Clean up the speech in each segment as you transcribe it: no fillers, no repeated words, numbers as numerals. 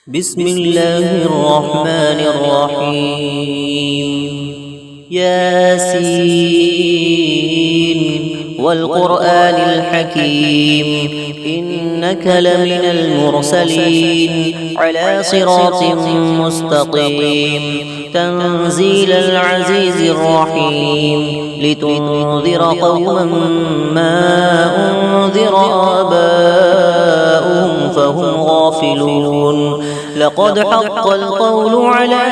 بسم الله الرحمن الرحيم ياسين والقرآن الحكيم إنك لمن المرسلين على صراط مستقيم تنزيل العزيز الرحيم لتنذر قوما ما أنذر آباؤهم فهم غافلون لقد حق القول على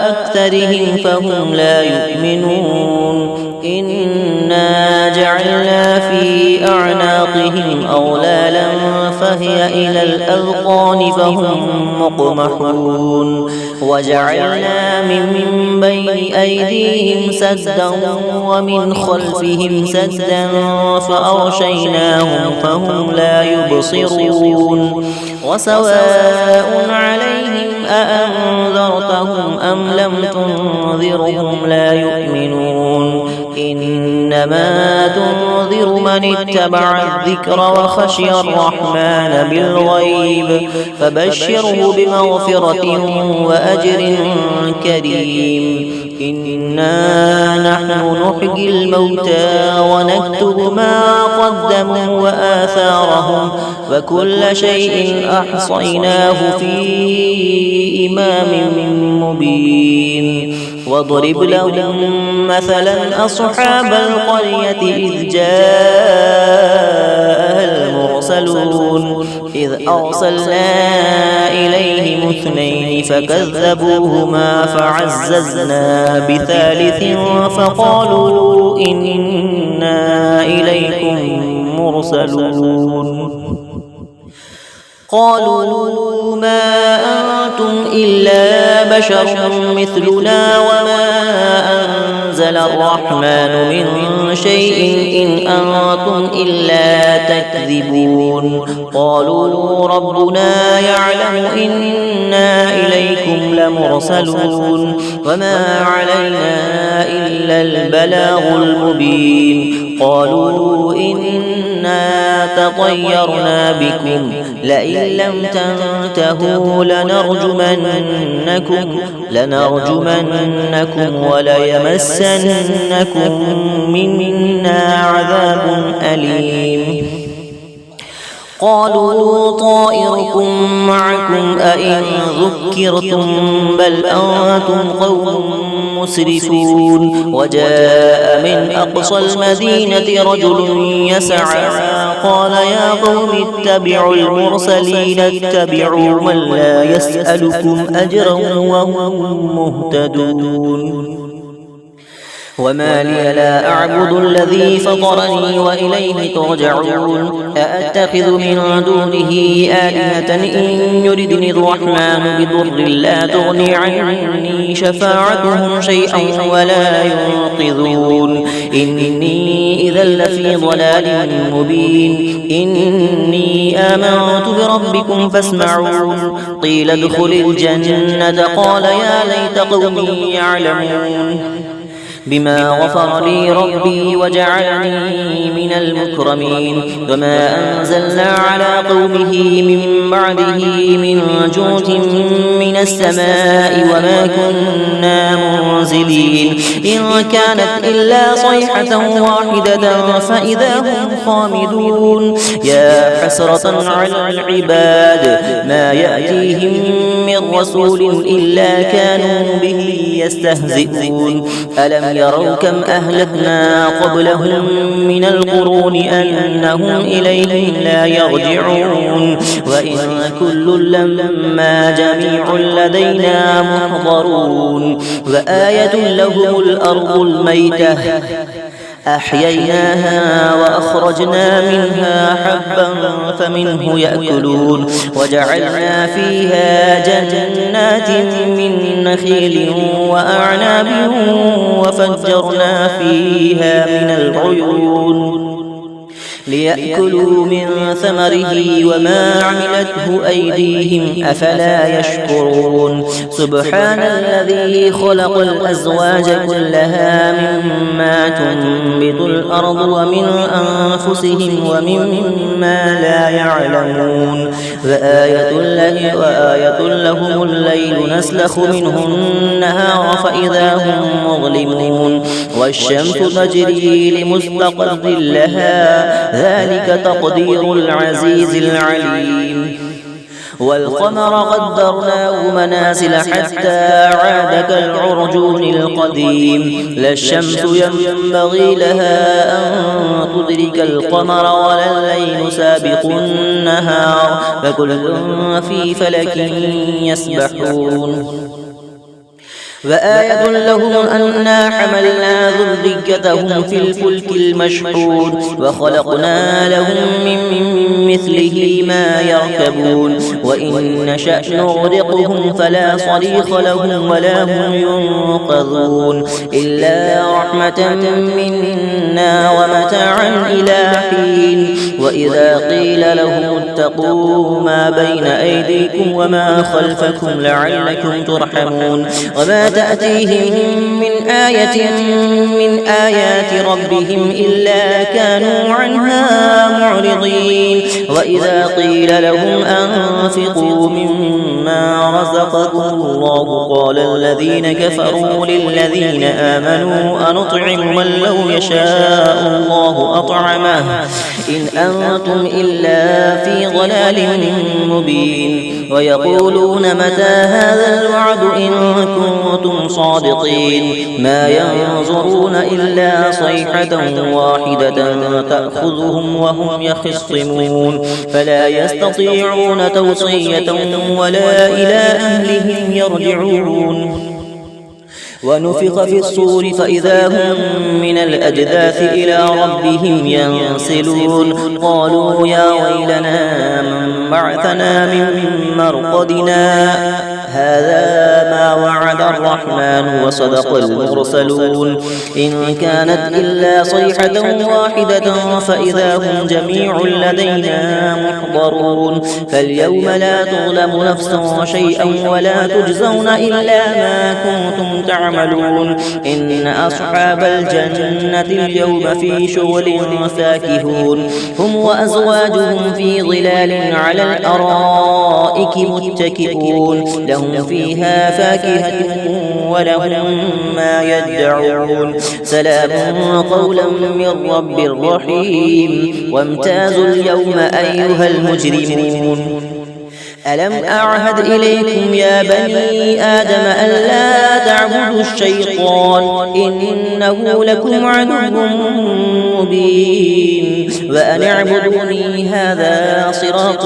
أكثرهم فهم لا يؤمنون إنا جعلنا في أعناقهم أغلالا فهي إلى الأذقان فهم مقمحون وجعلنا من بين أيديهم سدا ومن خلفهم سدا فأغشيناهم فهم لا يبصرون وسواء عليهم أأنذرتهم أم لم تنذرهم لا يؤمنون إنما تنذر من اتبع الذكر وخشي الرحمن بالغيب فبشره بمغفرة وأجر كريم إنا نحن نحيي الموتى ونكتب ما قدموا وآثارهم وكل شيء أحصيناه في إمام مبين واضرب لهم مثلا أصحاب القرية إذ جاءها المرسلون إذ أرسلنا إليهم اثنين فكذبوهما فعززنا بثالث فقالوا إنا إليكم مرسلون قالوا ما أنتم إلا بشر مثلنا وما أنزل الرحمن من شيء إن أنتم إلا تكذبون قالوا ربنا يعلم إنا إليكم لمرسلون وما علينا إلا البلاغ المبين قالوا إنا تطيرنا بكم لئن لم تنتهوا لنرجمنكم وليمسنكم منا عذاب أليم قالوا طائركم معكم أئن ذكرتم بل أنتم قوم مسرفون وجاء من أقصى المدينة رجل يسعى قال يا قوم اتبعوا المرسلين اتبعوا من لا يسألكم أجرا وهم مهتدون وما لي لا أعبد الذي فطرني وإليه ترجعون أأتخذ من دونه آلهة إن يردني الرحمن بضر لا تغني عني شفاعتهم شيئا ولا ينقذون إني إذا لفي ضلال مبين إني آمنت بربكم فاسمعون قيل ادخل الجنة قال يا ليت قومي يعلمون بما غفر لي ربي وجعلني من المكرمين وما أنزلنا على قومه من بعده من جود من السماء وما كنا منزلين إن كانت إلا صيحة واحدة فإذا هم خامدون يا حسرة على العباد ما يأتيهم من رسول إلا كانوا به يستهزئون ألم يروا كم أهلكنا قبلهم من القرون أنهم إليهم لا يرجعون وإن كل لما جميع لدينا محضرون وآية لهم الأرض الميتة أحييناها وأخرجنا منها حبا فمنه يأكلون وجعلنا فيها جنات من نخيل وأعناب وفجرنا فيها من العيون ليأكلوا من ثمره وما عملته أيديهم أفلا يشكرون سبحان الذي خلق الأزواج كلها مما تنبت الأرض ومن أنفسهم ومما لا يعلمون وآية لهم الليل نسلخ منه النهار فإذا هم مظلمون والشمس تجري لمستقر لها ذلك تقدير العزيز العليم والقمر قدرناه منازل حتى عاد كالعرجون القديم لا الشمس ينبغي لها أن تدرك القمر ولا الليل سابق النهار فكل في فلك يسبحون وآية لهم أنا حملنا ذريتهم في الفلك المشحون وخلقنا لهم من مثله ما يركبون وإن نشأ نغرقهم فلا صريخ لهم ولا هم ينقذون إلا رحمة منا ومتاعا إلى حين وإذا قيل لهم اتقوا ما بين أيديكم وما خلفكم لعلكم ترحمون وما تأتيهم من آية من آيات ربهم إلا كانوا عنها معرضين وإذا قيل لهم أنفقوا مما رزقكم الله قال الذين كفروا للذين آمنوا أنطعم من لو يشاء الله أطعمه إن أنتم إلا في ضلال مبين ويقولون متى هذا الوعد إن كنتم صادقين ما ينظرون إلا صيحة واحدة تأخذهم وهم يخصمون فلا يستطيعون توصية ولا إلى أهلهم يرجعون ونفخ في الصور فإذا هم من الأجداث إلى ربهم ينسلون قالوا يا ويلنا من بعثنا من مرقدنا هذا ما وعد الرحمن وصدق المرسلون إن كانت إلا صيحة واحدة فإذا هم جميع لدينا محضرون فاليوم لا تظلم نفس شيئا ولا تجزون إلا ما كنتم تعملون إن أصحاب الجنة اليوم في شغل فاكهون هم وأزواجهم في ظلال على الأرائك متكئون لهم فيها فاكهة ولهم ما يدعون سلام قولا من رب رحيم وامتازوا اليوم أيها المجرمون ألم أعهد إليكم يا بني آدم ألا تعبدوا الشيطان إنه لكم عدو مبين وأن اعبدوني هذا صراط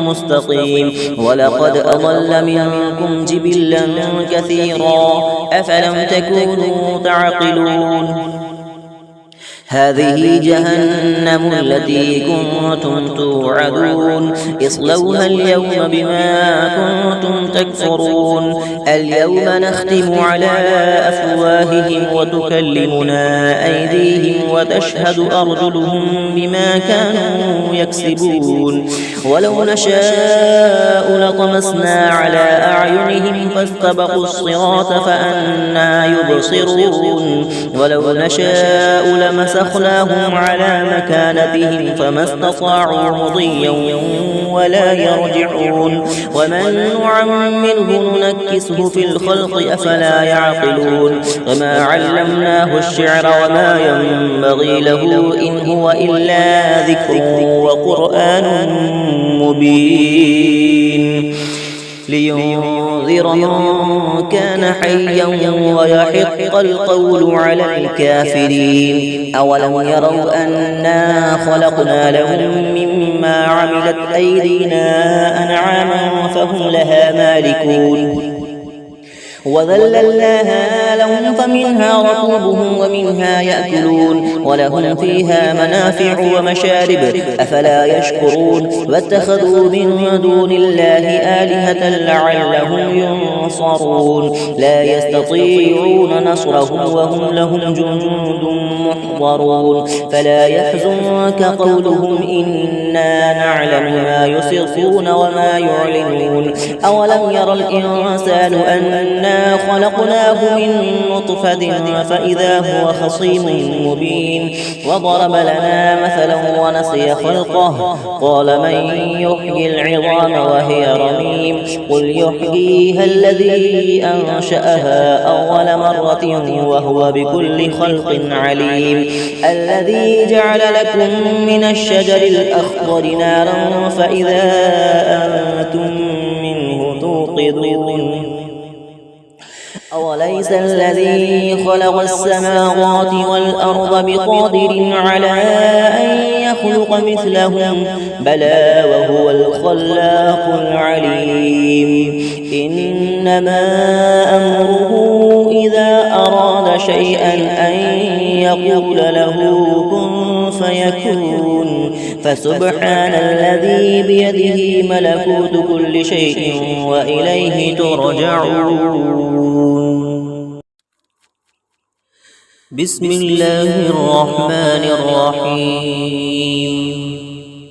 مستقيم ولقد أضل منكم جبلا كثيرا أفلم تكونوا تعقلون هذه جهنم التي كنتم توعدون اصلوها اليوم بما كنتم تكفرون اليوم نختم على أفواههم وتكلمنا أيديهم وتشهد أرجلهم بما كانوا يكسبون ولو نشاء لطمسنا على أعينهم فاستبقوا الصراط فأنى يبصرون ولو نشاء لمسخناهم على مكانتهم فما استطاعوا مضيا ولا يرجعون ومن نعمره ننكسه في الخلق أفلا يعقلون وما علمناه الشعر وما ينبغي له إن هو إلا ذكر وقرآن مبين لينذر من كان حيا ويحق القول على الكافرين أولم يروا أنا خلقنا لهم مما عملت أيدينا أنعاما فهم لها مالكون وذللناها لهم فمنها ركوبهم ومنها يأكلون ولهم فيها منافع ومشارب أفلا يشكرون واتخذوا من دون الله آلهة لعلهم ينصرون لا يستطيعون نصرهم وهم لهم جند محضرون فلا يحزنك قولهم إنا نعلم ما يسرون وما يعلنون أولم ير الإنسان أنا خلقناه من نطفة فإذا هو خصيم مبين وضرب لنا مثلا ونسي خلقه قال من يحيي العظام وهي رميم قل يحييها الذي أنشأها أول مرة وهو بكل خلق عليم الذي جعل لكم من الشجر الأخضر نارا فإذا أنتم منه توقدون أوليس الذي خلق السماوات والأرض بقادر على أن يخلق مثلهم بلى وهو الخلاق العليم إنما أمره إذا أراد شيئا أن يقول له كن فيكون فسبحان الذي بيده ملكوت كل شيء وإليه ترجعون بسم الله الرحمن الرحيم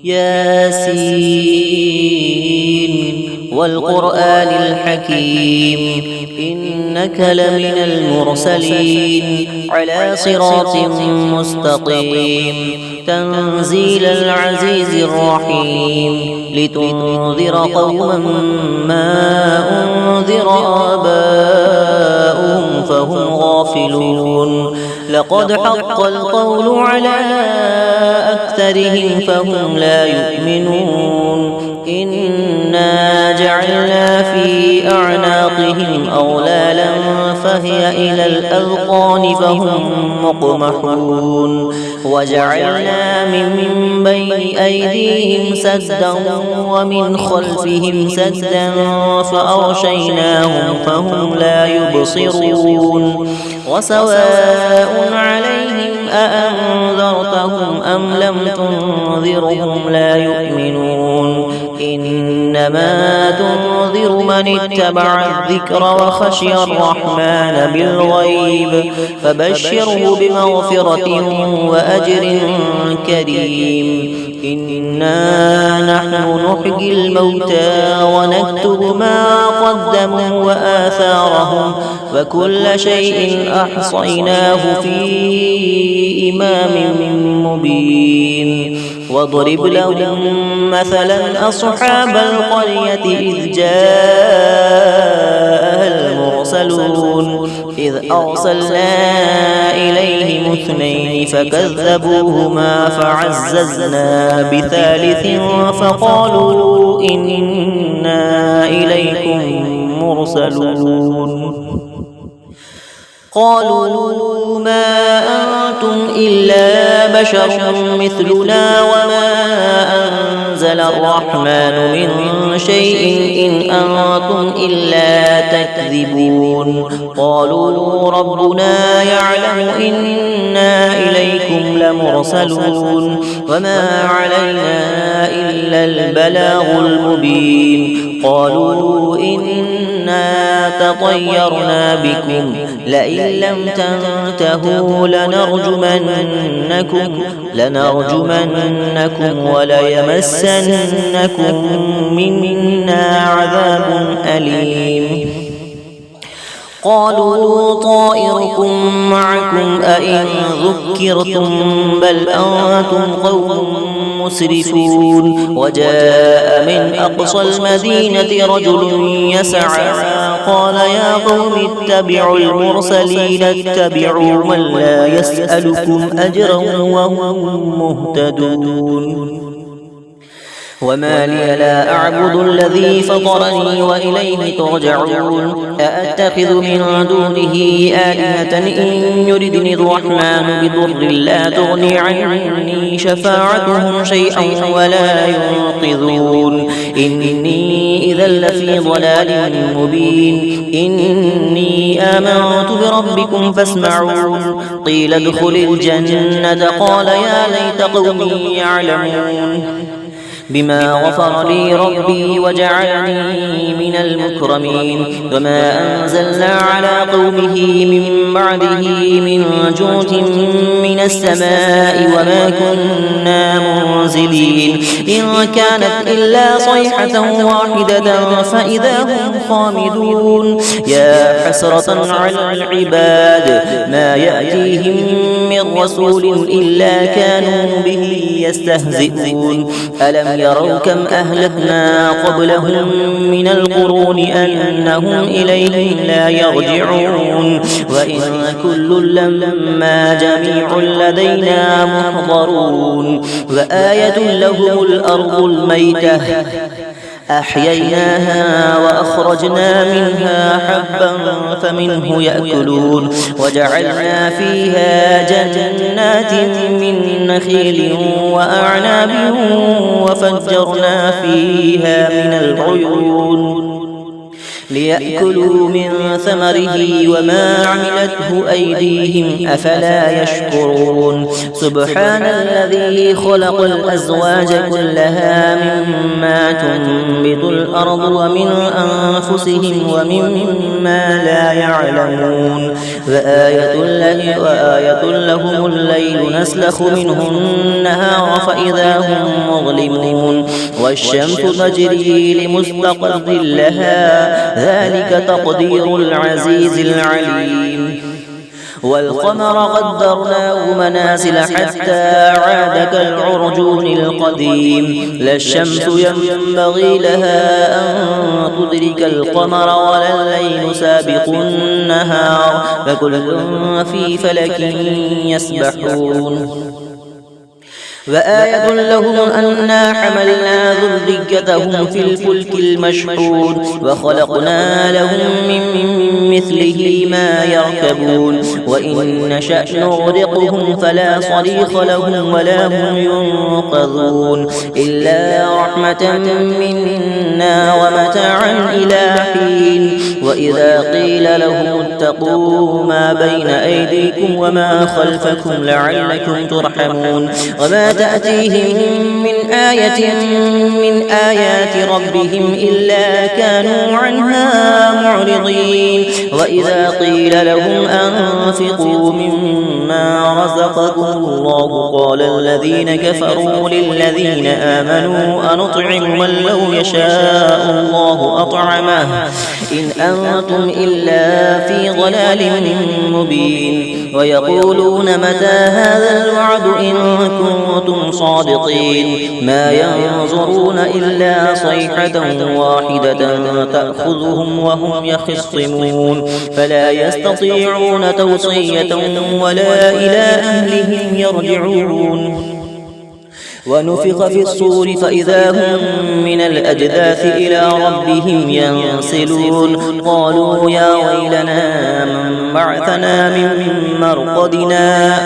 ياسين والقرآن الحكيم إنك لمن المرسلين على صراط مستقيم تنزيل العزيز الرحيم لتنذر قوما ما أنذر آباؤهم فهم غافلون لقد حق القول على أكثرهم فهم لا يؤمنون إنا جعلنا في أعناقهم أغلالا فهي إلى الأذقان فهم مقمحون وجعلنا من بين أيديهم سدا ومن خلفهم سدا فأغشيناهم فهم لا يبصرون وسواء عليهم أأنذرتهم أم لم تنذرهم لا يؤمنون إنما تنذر من اتبع الذكر وخشي الرحمن بالغيب فبشره بمغفرة وأجر كريم إنا نحن نحيي الموتى ونكتب ما قدموا وآثارهم وكل شيء أحصيناه في إمام مبين واضرب لهم مثلا أصحاب القرية إذ جاءها المرسلون إذ أرسلنا إليهم اثنين فكذبوهما فعززنا بثالث فقالوا إنا إليكم مرسلون قالوا ما أنتم إلا بشر مثلنا وما أنزل الرحمن من شيء إن أنتم إلا تكذبون قالوا ربنا يعلم إنا إليكم لمرسلون وما علينا إلا البلاغ المبين قالوا إنا تطيرنا بكم لئن لم تنتهوا لنرجمنكم وليمسنكم منا عذاب أليم قالوا طائركم معكم أئن ذكرتم بل أنتم قوم مسرفون وجاء من أقصى المدينة رجل يسعى قال يا قوم اتبعوا المرسلين اتبعوا من لا يسألكم أجرا وهم مهتدون وما لي لا أعبد الذي فطرني وإليه ترجعون أأتخذ من دونه آلهة إن يردني الرحمن بضر لا تغني عني شفاعتهم شيئا ولا ينقذون إني إذا إذا لفي ضلال مبين إني آمنت بربكم فاسمعون قيل ادخل الجنة قال يا ليت قومي يعلمون بما غفر لي ربي وجعلني من المكرمين وما أنزلنا على قومه من بعده من جود من السماء وما كنا منزلين إن كانت إلا صيحة واحدة فإذا هم خامدون يا حسرة على العباد ما يأتيهم من رسول إلا كانوا به يستهزئون ألم يروا كم أهلكنا قبلهم من القرون أنهم إليهم لا يرجعون وإن كل لما جميع لدينا محضرون وآية لهم الأرض الميتة أحييناها وأخرجنا منها حبا فمنه يأكلون وجعلنا فيها جنات من نخيل وأعناب وفجرنا فيها من العيون ليأكلوا من ثمره وما عملته أيديهم أفلا يشكرون سبحان الذي خلق الأزواج كلها مما تنبت الأرض ومن أنفسهم ومما لا يعلمون وآية لهم الليل نسلخ منه النهار فإذا هم مظلمون والشمس تجري لمستقر لها ذلك تقدير العزيز العليم والقمر قدرناه منازل حتى عاد كالعرجون القديم لا الشمس ينبغي لها أن تدرك القمر ولا الليل سابق النهار فكل في فلك يسبحون وآية لهم أنا حملنا ذريتهم في الفلك المشحون وخلقنا لهم من مثله ما يركبون وإن نشأ نغرقهم فلا صريخ لهم ولا هم ينقذون إلا رحمة منا ومتاعا إلى حين وإذا قيل لهم اتقوا ما بين أيديكم وما خلفكم لعلكم ترحمون وما تأتيهم من آية من آيات ربهم إلا كانوا عنها معرضين وإذا قيل لهم أنفقوا مما رزقكم الله قال الذين كفروا للذين آمنوا أنطعم من لو يشاء الله أطعمه إن أنتم إلا في ضلال مبين ويقولون متى هذا الوعد إن كنتم صادقين ما ينظرون إلا صيحة واحدة تأخذهم وهم يخصمون فلا يستطيعون توصية ولا إلى أهلهم يرجعون ونفخ في الصور فإذا هم من الأجداث إلى ربهم ينسلون قالوا يا ويلنا من بعثنا من مرقدنا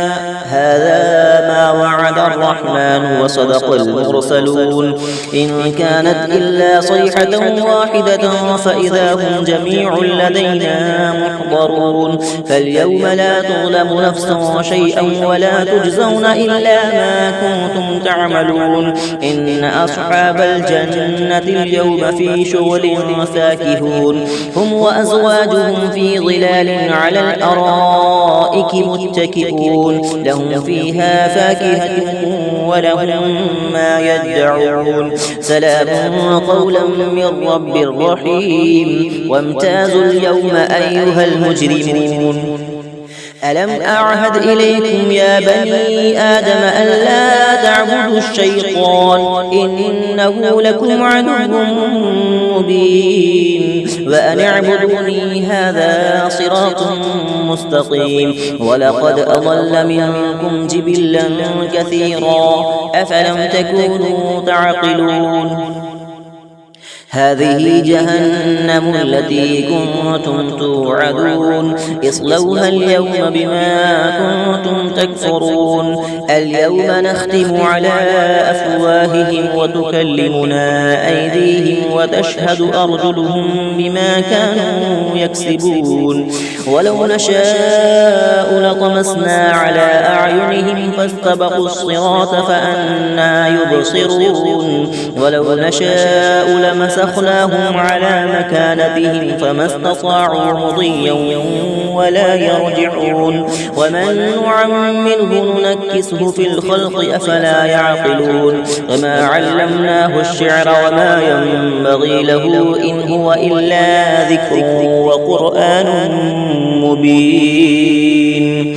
هذا ما وعد الرحمن وصدق المرسلون إن كانت إلا صيحة واحدة فإذا هم جميع لدينا محضرون فاليوم لا تظلم نفس شيئا ولا تجزون إلا ما كنتم تعملون إن أصحاب الجنة اليوم في شغل فاكهون هم وأزواجهم في ظلال على الأرائك متكئون لهم فيها فاكهة ولهم ما يدعون سلام قولا من رب رحيم وامتازوا اليوم أيها المجرمون ألم أعهد إليكم يا بني آدم ألا تعبدوا الشيطان إنه لكم عدو مبين وأن اعبدوني هذا صراط مستقيم ولقد أضل منكم جبلا كثيرا أفلم تكونوا تعقلون هذه جهنم التي كنتم توعدون اصلوها اليوم بما كنتم تكفرون اليوم نختم على أفواههم وتكلمنا أيديهم وتشهد أرجلهم بما كانوا يكسبون ولو نشاء لطمسنا على أعينهم فاستبقوا الصراط فأنى يبصرون ولو نشاء لمسخناهم على مكانتهم فما استطاعوا مضيا ولا يرجعون ومن نعمره ننكسه في الخلق أفلا يعقلون وما علمناه الشعر وما ينبغي له إن هو إلا ذكر وقرآن مبين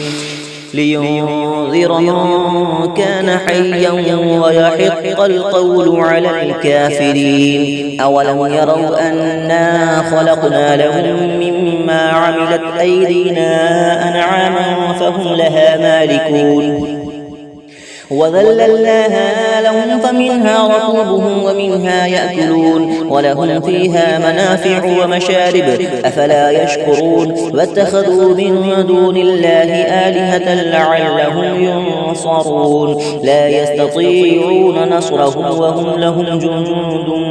لينذر من كان حيا ويحق القول على الكافرين أولم يروا أنا خلقنا لهم مما عملت أيدينا أنعاما فهم لها مالكون وذللناها لهم فمنها ركوبهم ومنها يأكلون ولهم فيها منافع ومشارب أفلا يشكرون واتخذوا من دون الله آلهة لعلهم ينصرون لا يستطيعون نصرهم وهم لهم جند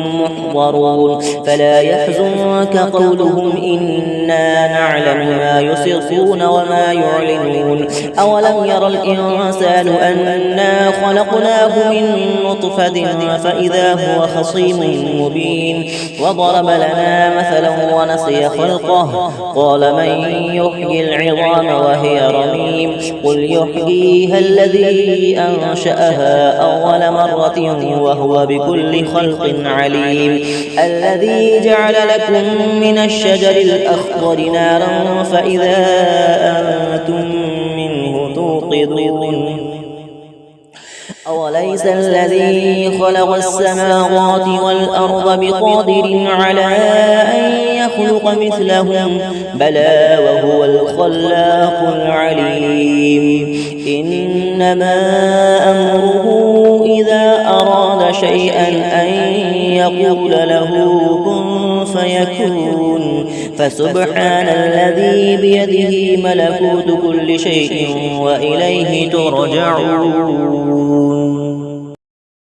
محضرون فلا يحزنك قولهم إنا نعلم ما يسرون وما يعلنون أولم يرى الإنسان أنا خلقناه من نطفة فإذا هو خصيم مبين وضرب لنا مثلا ونسي خلقه قال من يحيي العظام وهي رميم قل يحييها الذي أنشأها أول مرة وهو بكل خلق عليم الذي جعل لكم من الشجر الأخضر نارا فإذا أنتم منه توقدون أوليس الذي خلق السماوات والأرض بقادر على أن يخلق مثلهم بلى وهو الخلاق العليم إنما أمره إذا أراد شيئا أن يقول له كن فيكون فسبحان الذي بيده ملكوت كل شيء وإليه ترجعون